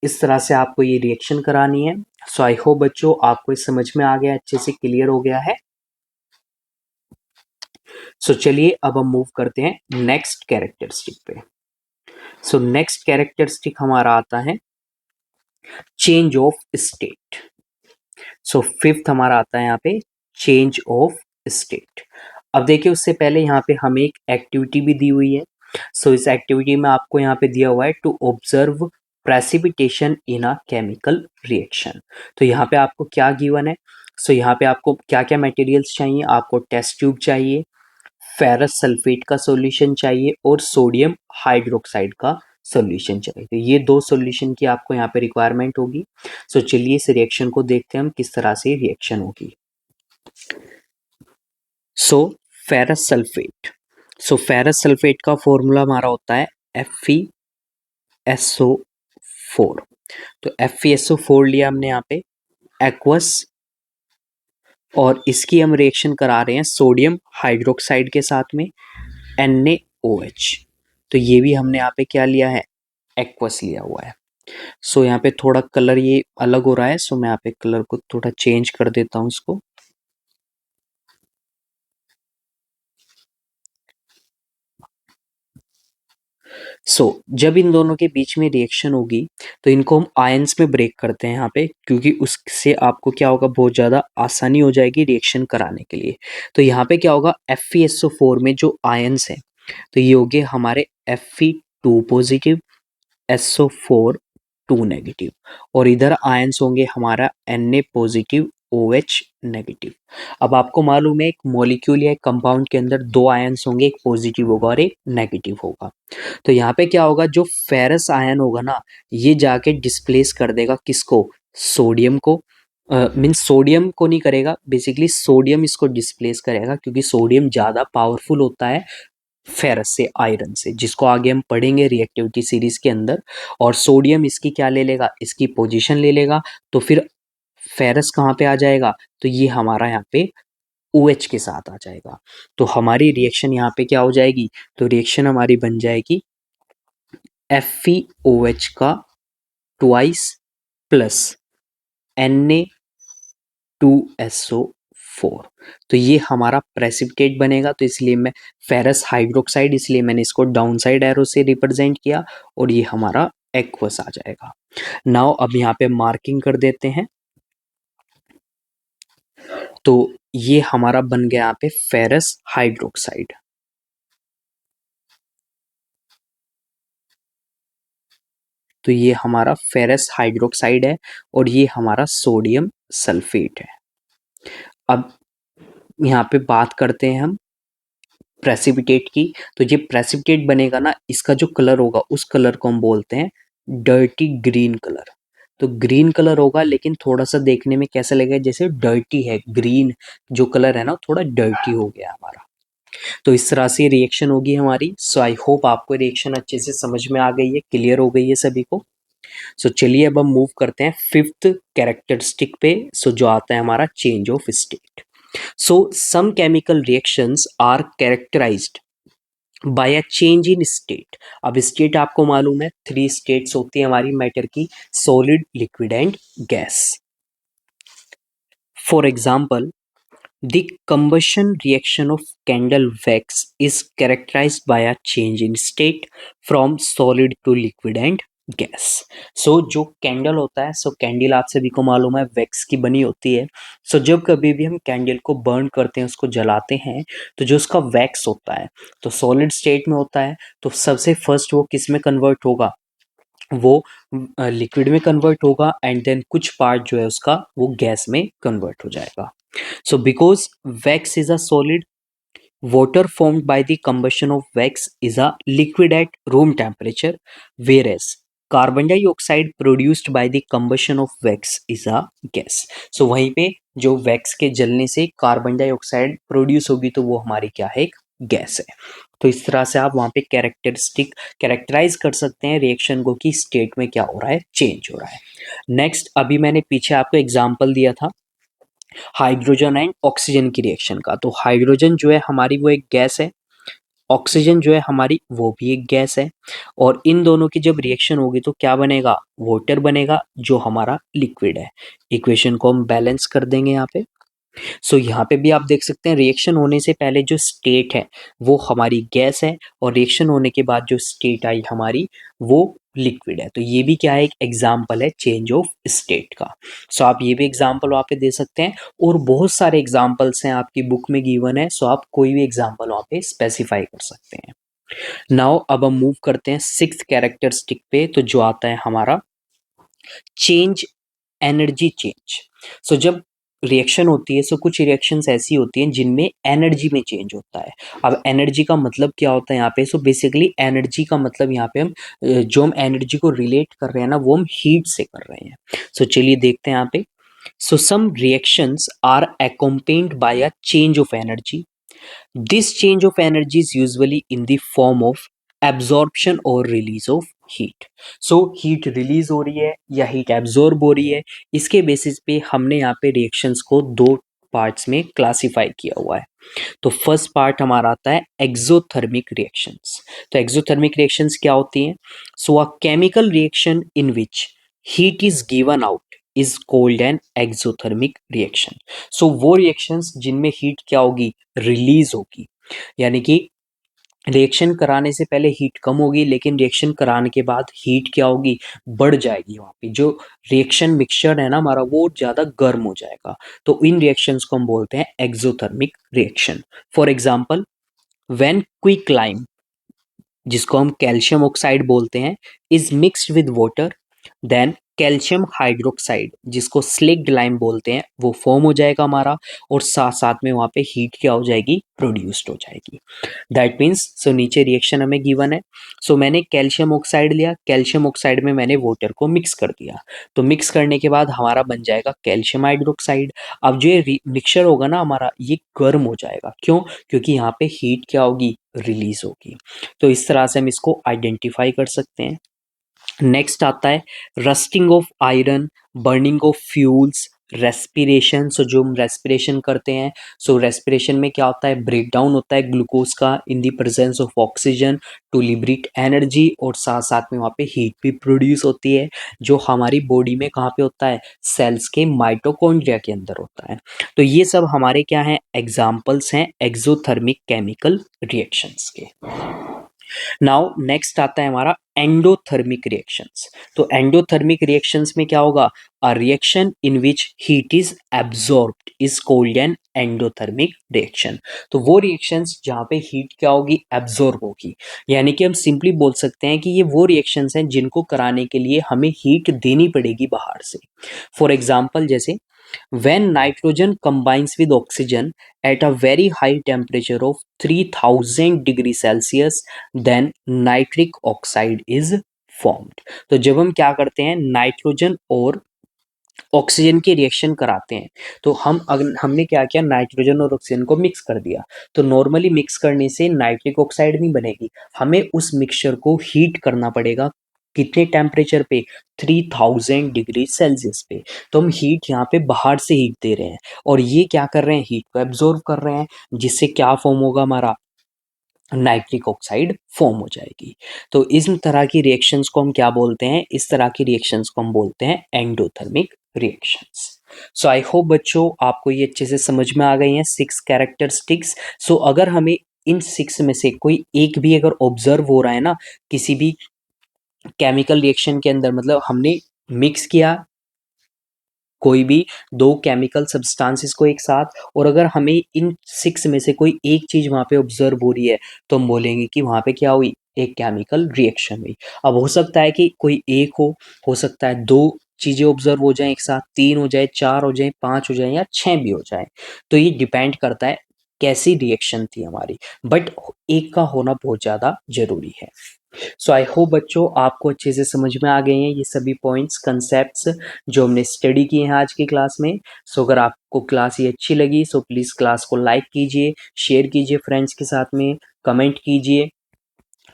इस तरह से आपको ये रिएक्शन करानी है। सो आई होप बच्चों आपको इस समझ में आ गया, अच्छे से क्लियर हो गया है। सो चलिए अब हम मूव करते हैं नेक्स्ट कैरेक्टरिस्टिक पे। सो नेक्स्ट कैरेक्टरिस्टिक हमारा आता है change of state. So fifth हमारा आता है यहाँ पे चेंज ऑफ स्टेट। अब देखिए उससे पहले यहाँ पे हमें एक एक्टिविटी भी दी हुई है। सो इस एक्टिविटी में आपको यहाँ पे दिया हुआ है to observe precipitation in a chemical reaction. तो यहाँ पे आपको क्या गिवन है, सो यहाँ पे आपको क्या क्या मटेरियल्स चाहिए, आपको टेस्ट ट्यूब चाहिए, फेरस सल्फेट का सॉल्यूशन चाहिए और सोडियम हाइड्रोक्साइड का सॉल्यूशन चाहिए। तो ये दो सॉल्यूशन की आपको यहाँ पे रिक्वायरमेंट होगी। सो चलिए इस रिएक्शन को देखते हैं हम किस तरह से रिएक्शन होगी। सो फेरस सल्फेट, सो फेरस सल्फेट का फॉर्मूला हमारा होता है FeSO4। तो FeSO4 लिया हमने यहाँ पे एक्वस, और इसकी हम रिएक्शन करा रहे हैं सोडियम हाइड्रोक्साइड के साथ में NaOH। तो ये भी हमने यहाँ पे क्या लिया है, एक्वस लिया हुआ है। सो यहाँ पे थोड़ा कलर ये अलग हो रहा है, सो मैं यहाँ पे कलर को थोड़ा चेंज कर देता हूँ इसको। सो जब इन दोनों के बीच में रिएक्शन होगी तो इनको हम आयंस में ब्रेक करते हैं यहाँ पे, क्योंकि उससे आपको क्या होगा, बहुत ज़्यादा आसानी हो जाएगी रिएक्शन कराने के लिए। तो यहाँ पे क्या होगा, FeSO4 में जो आयंस हैं, तो ये हो गए हमारे Fe2 पॉजिटिव, SO4 2 नेगेटिव, और इधर आयंस होंगे हमारा Na पॉजिटिव, OH नेगेटिव। अब आपको मालूम है एक मॉलिक्यूल या एक कंपाउंड के अंदर दो आयंस होंगे, एक पॉजिटिव होगा और एक नेगेटिव होगा। तो यहाँ पे क्या होगा, जो फेरस आयन होगा ना, ये जाके डिस्प्लेस कर देगा किसको, सोडियम को, मीन्स सोडियम को नहीं करेगा, बेसिकली सोडियम इसको डिस्प्लेस करेगा, क्योंकि सोडियम ज़्यादा पावरफुल होता है फेरस से, आयरन से, जिसको आगे हम पढ़ेंगे रिएक्टिविटी सीरीज के अंदर। और सोडियम इसकी क्या ले लेगा, इसकी पोजीशन ले लेगा। तो फिर फेरस कहाँ पे आ जाएगा, तो ये हमारा यहाँ पे OH के साथ आ जाएगा। तो हमारी रिएक्शन यहाँ पे क्या हो जाएगी, तो रिएक्शन हमारी बन जाएगी FeOH का ट्वाइस प्लस Na2SO4। तो ये हमारा प्रेसिपिटेट बनेगा। तो इसलिए मैं फेरस हाइड्रोक्साइड, इसलिए मैंने इसको डाउन साइड एरो से रिप्रेजेंट किया, और ये हमारा एक्वस आ जाएगा। नाउ अब यहाँ पे मार्किंग कर देते हैं। तो ये हमारा बन गया यहाँ पे फेरस हाइड्रोक्साइड। तो ये हमारा फेरस हाइड्रोक्साइड है और ये हमारा सोडियम सल्फेट है। अब यहाँ पे बात करते हैं हम प्रेसिपिटेट की। तो ये प्रेसिपिटेट बनेगा ना, इसका जो कलर होगा उस कलर को हम बोलते हैं डर्टी ग्रीन कलर। तो ग्रीन कलर होगा, लेकिन थोड़ा सा देखने में कैसा लगेगा, जैसे डर्टी है। ग्रीन जो कलर है ना थोड़ा डर्टी हो गया हमारा। तो इस तरह से रिएक्शन होगी हमारी। सो आई होप आपको रिएक्शन अच्छे से समझ में आ गई है, क्लियर हो गई है सभी को। सो चलिए अब हम मूव करते हैं फिफ्थ कैरेक्टरिस्टिक पे। सो जो आता है हमारा change of state. So some chemical reactions are characterised by a change in state. अब स्टेट आपको मालूम है 3 स्टेट्स होती है हमारी मैटर की, solid, liquid and gas. For example, the combustion reaction of candle wax is characterized by a change in state from solid to liquid and gas. So जो candle होता है, सो कैंडल आप सभी को मालूम है वैक्स की बनी होती है। सो जब कभी भी हम कैंडल को बर्न करते हैं, उसको जलाते हैं, तो जो उसका वैक्स होता है तो सॉलिड स्टेट में होता है। तो सबसे फर्स्ट वो किस में कन्वर्ट होगा, वो लिक्विड में कन्वर्ट होगा, एंड देन कुछ पार्ट जो है उसका वो गैस में कन्वर्ट हो जाएगा। So because wax is a solid, water formed by the combustion of wax is a liquid at room temperature, whereas carbon dioxide produced by the combustion of wax is a gas. So वहीं पे जो wax के जलने से carbon dioxide produce होगी तो वो हमारी क्या है, एक गैस है। तो इस तरह से आप वहाँ पे कैरेक्टराइज कर सकते हैं रिएक्शन को कि स्टेट में क्या हो रहा है, चेंज हो रहा है। नेक्स्ट, अभी मैंने पीछे आपको एग्जाम्पल दिया था हाइड्रोजन एंड ऑक्सीजन की रिएक्शन का। तो हाइड्रोजन जो है हमारी वो एक गैस है, ऑक्सीजन जो है हमारी वो भी एक गैस है, और इन दोनों की जब रिएक्शन होगी तो क्या बनेगा, वाटर बनेगा जो हमारा लिक्विड है। इक्वेशन को हम बैलेंस कर देंगे यहाँ पे। सो यहाँ पे भी आप देख सकते हैं रिएक्शन होने से पहले जो स्टेट है वो हमारी गैस है, और रिएक्शन होने के बाद जो स्टेट आई हमारी वो लिक्विड है। तो ये भी क्या है, एक एग्जाम्पल है चेंज ऑफ स्टेट का। सो आप ये भी एग्जाम्पल वहाँ पे दे सकते हैं, और बहुत सारे एग्जाम्पल्स हैं आपकी बुक में गिवन है। सो आप कोई भी एग्जाम्पल वहाँ पे स्पेसिफाई कर सकते हैं। नाउ अब हम मूव करते हैं सिक्स्थ कैरेक्टरिस्टिक पे। तो जो आता है हमारा चेंज, एनर्जी चेंज। सो जब रिएक्शन होती है, सो कुछ रिएक्शंस ऐसी होती हैं जिनमें एनर्जी में चेंज होता है। अब एनर्जी का मतलब क्या होता है यहाँ पे, सो बेसिकली एनर्जी का मतलब यहाँ पे हम जो हम एनर्जी को रिलेट कर रहे हैं ना वो हम हीट से कर रहे हैं। सो चलिए देखते हैं यहाँ पे। So some reactions are accompanied by a change of energy. This change of energy is usually in the form of absorption or release of heat. So heat release हो रही है या heat absorb हो रही है, इसके बेसिस पे हमने यहाँ पे रिएक्शंस को दो पार्ट्स में क्लासिफाई किया हुआ है। तो फर्स्ट पार्ट हमारा आता है एक्सोथर्मिक रिएक्शंस। तो एक्सोथर्मिक रिएक्शंस क्या होती हैं, so a chemical reaction in which heat is given out is called an exothermic reaction. So वो रिएक्शंस जिनमें हीट क्या होगी, रिलीज होगी, यानी कि रिएक्शन कराने से पहले हीट कम होगी, लेकिन रिएक्शन कराने के बाद हीट क्या होगी, बढ़ जाएगी। वहाँ पे जो रिएक्शन मिक्सचर है ना हमारा वो ज़्यादा गर्म हो जाएगा। तो इन रिएक्शंस को हम बोलते हैं exothermic reaction. For example, when quicklime, जिसको हम कैल्शियम ऑक्साइड बोलते हैं, is mixed with water, then calcium hydroxide, जिसको स्लेक्ड लाइम बोलते हैं, वो फॉर्म हो जाएगा हमारा, और साथ साथ में वहाँ पे हीट क्या हो जाएगी, प्रोड्यूस्ड हो जाएगी। दैट मीन्स, सो नीचे रिएक्शन हमें गिवन है। सो मैंने कैल्शियम ऑक्साइड लिया, कैल्शियम ऑक्साइड में मैंने वाटर को मिक्स कर दिया, तो मिक्स करने के बाद हमारा बन जाएगा कैल्शियम हाइड्रोक्साइड। अब जो ये मिक्सचर होगा ना हमारा, ये गर्म हो जाएगा। क्यों, क्योंकि यहाँ पे हीट क्या होगी, रिलीज होगी। तो इस तरह से हम इसको आइडेंटिफाई कर सकते हैं। नेक्स्ट आता है rusting of iron, burning of fuels, respiration. So जो हम रेस्पिरेशन करते हैं, सो रेस्पिरेशन में क्या होता है, ब्रेक डाउन होता है ग्लूकोज का in the presence of oxygen to liberate energy, और साथ साथ में वहाँ पे हीट भी प्रोड्यूस होती है, जो हमारी बॉडी में कहाँ पे होता है, सेल्स के माइटोकॉन्ड्रिया के अंदर होता है। तो ये सब हमारे क्या हैं, एग्जाम्पल्स हैं एक्सोथर्मिक केमिकल रिएक्शंस के। नाउ नेक्स्ट आता है हमारा एंडोथर्मिक रिएक्शंस। तो एंडोथर्मिक रिएक्शंस में क्या होगा, a reaction in which heat is absorbed is called an endothermic reaction. तो वो रिएक्शंस जहाँ पे हीट क्या होगी, एब्जॉर्ब होगी, यानी कि हम सिंपली बोल सकते हैं कि ये वो रिएक्शंस हैं जिनको कराने के लिए हमें हीट देनी पड़ेगी बाहर से। फॉर एग्जाम्पल, जैसे when nitrogen combines with oxygen at a very high temperature of 3000 degrees Celsius, then nitric oxide is formed. तो जब हम क्या करते हैं, नाइट्रोजन और ऑक्सीजन की रिएक्शन कराते हैं, तो हमने क्या किया, नाइट्रोजन और ऑक्सीजन को मिक्स कर दिया। तो नॉर्मली मिक्स करने से नाइट्रिक ऑक्साइड नहीं बनेगी, हमें उस मिक्सचर को हीट करना पड़ेगा। कितने टेम्परेचर पे, 3000 डिग्री सेल्सियस पे। तो हम हीट यहाँ पे बाहर से हीट दे रहे हैं, और ये क्या कर रहे हैं, हीट को एब्जॉर्व कर रहे हैं, जिससे क्या फॉर्म होगा, हमारा नाइट्रिक ऑक्साइड फॉर्म हो जाएगी। तो इस तरह की रिएक्शंस को हम क्या बोलते हैं, इस तरह की रिएक्शंस को हम बोलते हैं endothermic reactions. So I hope बच्चों आपको ये अच्छे से समझ में आ गई हैं 6 कैरेक्टरिस्टिक्स। सो अगर हमें इन 6 में से कोई एक भी अगर ऑब्जर्व हो रहा है ना, किसी भी केमिकल रिएक्शन के अंदर, मतलब हमने मिक्स किया कोई भी दो केमिकल सब्सटेंसेस को एक साथ, और अगर हमें इन 6 में से कोई एक चीज वहां पे ऑब्जर्व हो रही है, तो हम बोलेंगे कि वहां पे क्या हुई, एक केमिकल रिएक्शन हुई। अब हो सकता है कि कोई एक हो सकता है दो चीजें ऑब्जर्व हो जाएं एक साथ, 3 हो जाए, 4 हो जाए, 5 हो जाए, या 6 भी हो जाए। तो ये डिपेंड करता है कैसी रिएक्शन थी हमारी, बट एक का होना बहुत ज्यादा जरूरी है। सो आई होप बच्चों आपको अच्छे से समझ में आ गए हैं ये सभी पॉइंट्स, कंसेप्ट्स जो हमने स्टडी किए हैं आज की क्लास में। सो अगर आपको क्लास ये अच्छी लगी, सो प्लीज़ क्लास को लाइक कीजिए, शेयर कीजिए फ्रेंड्स के साथ में, कमेंट कीजिए।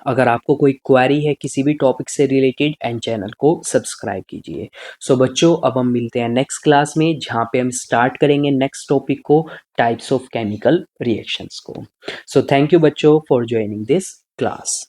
अगर आपको कोई क्वेरी है किसी भी टॉपिक से रिलेटेड, एंड चैनल को सब्सक्राइब कीजिए। सो बच्चों अब हम मिलते हैं नेक्स्ट क्लास में, जहाँ पे हम स्टार्ट करेंगे नेक्स्ट टॉपिक को, टाइप्स ऑफ केमिकल रिएक्शंस को। सो थैंक यू बच्चों फॉर ज्वाइनिंग दिस क्लास।